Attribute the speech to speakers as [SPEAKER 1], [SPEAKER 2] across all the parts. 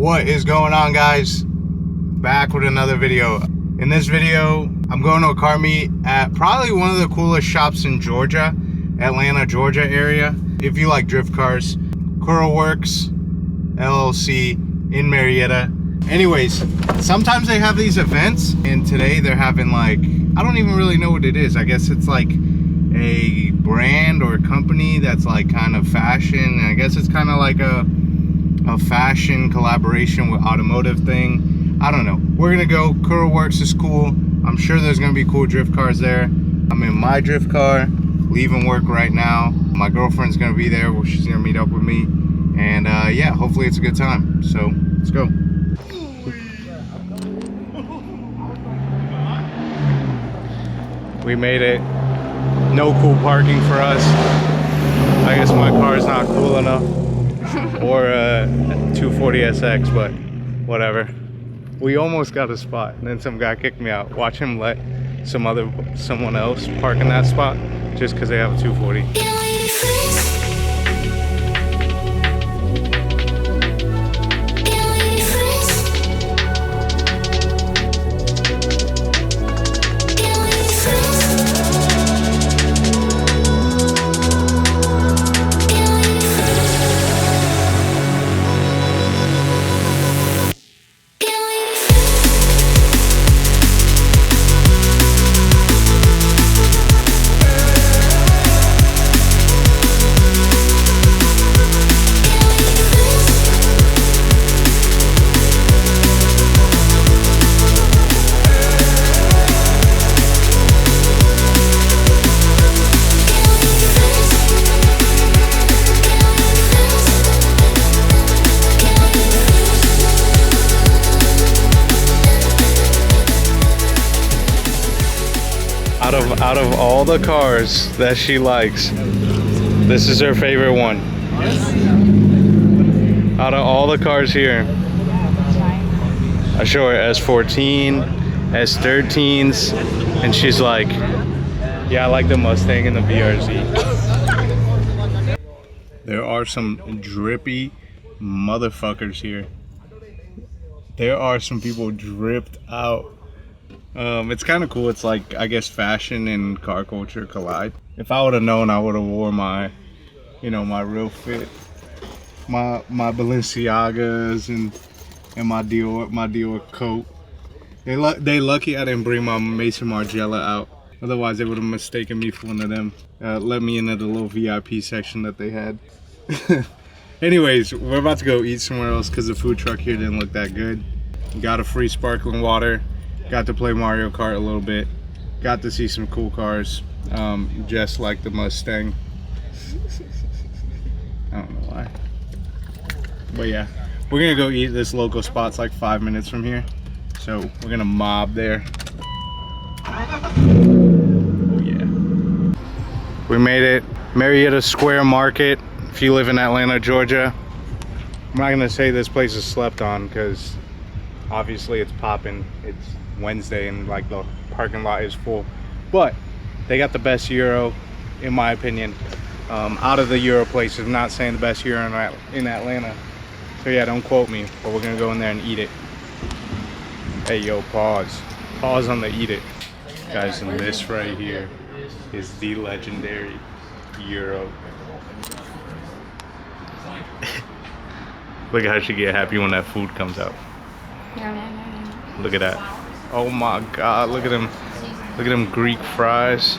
[SPEAKER 1] What is going on, guys? Back with another video. In this video, I'm going to a car meet at probably one of the coolest shops in Georgia, Atlanta, Georgia area. If you like drift cars, Koruworks LLC in Marietta. Anyways, sometimes they have these events, and today they're having like, I don't even really know what it is. I guess it's like a brand or a company that's like kind of fashion. I guess it's kind of like a fashion collaboration with automotive thing. I don't know. We're gonna go. Koruworks is cool. I'm sure there's gonna be cool drift cars there. I'm in my drift car, leaving work right now. My girlfriend's gonna be there. She's gonna meet up with me, and yeah, hopefully it's a good time. So let's go. We made it. No cool parking for us. I guess my car is not cool enough. Or 240SX, but whatever. We almost got a spot, and then some guy kicked me out. Watch him let someone else park in that spot just because they have a 240. Out of all the cars that she likes, this is her favorite one. Out of all the cars here, I show her S14, S13s, and she's like, yeah, I like the Mustang and the BRZ. There are some drippy motherfuckers here. There are some people dripped out. It's kind of cool. It's like, I guess, fashion and car culture collide. If I would have known, I would have wore my, you know, my real fit, my Balenciagas and my Dior coat. They lucky I didn't bring my Mason Margiela out. Otherwise, they would have mistaken me for one of them. Let me into the little VIP section that they had. Anyways, we're about to go eat somewhere else because the food truck here didn't look that good. Got a free sparkling water. Got to play Mario Kart a little bit. Got to see some cool cars, just like the Mustang. I don't know why. But yeah, we're gonna go eat this local spot's like 5 minutes from here. So we're gonna mob there. Oh yeah. We made it. Marietta Square Market. If you live in Atlanta, Georgia. I'm not gonna say this place is slept on because obviously it's popping. It's Wednesday and like the parking lot is full, but they got the best gyro in my opinion out of the gyro places. I'm not saying the best gyro in Atlanta, so yeah, don't quote me, but we're gonna go in there and eat it. Hey yo, pause on the eat it, guys. And this right here is the legendary gyro. Look at how she get happy when that food comes out. Look at that. Oh my god, look at them. Look at them Greek fries.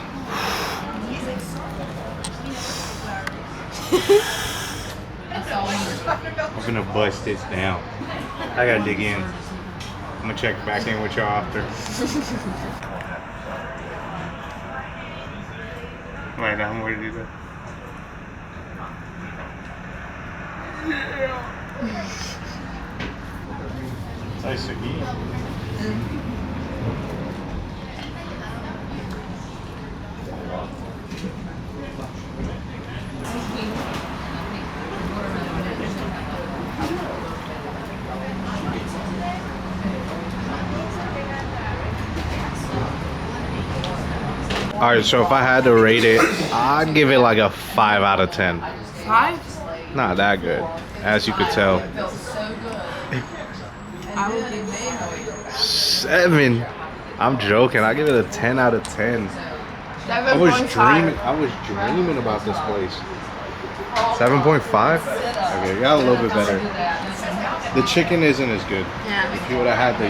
[SPEAKER 1] I'm gonna bust this down. I gotta dig in. I'm gonna check back in with y'all after. Wait, I'm ready to do that. Yeah. Nice to eat. All right, so if I had to rate it, I'd give it like a 5 out of 10.
[SPEAKER 2] 5?
[SPEAKER 1] Not that good, as you could tell.
[SPEAKER 2] It felt so good. I will give it
[SPEAKER 1] 7. I'm joking. I give it a 10 out of 10.
[SPEAKER 2] 7.5.
[SPEAKER 1] I was dreaming about this place. 7.5? Okay, you got a little bit better. The chicken isn't as good.
[SPEAKER 2] Yeah.
[SPEAKER 1] If you would have had the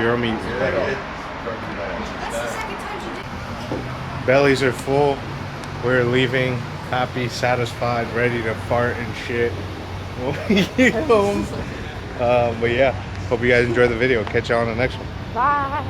[SPEAKER 1] Euro meat is better. Bellies are full. We're leaving happy, satisfied, ready to fart and shit when we get home. But yeah, hope you guys enjoyed the video. Catch you on the next one.
[SPEAKER 2] Bye.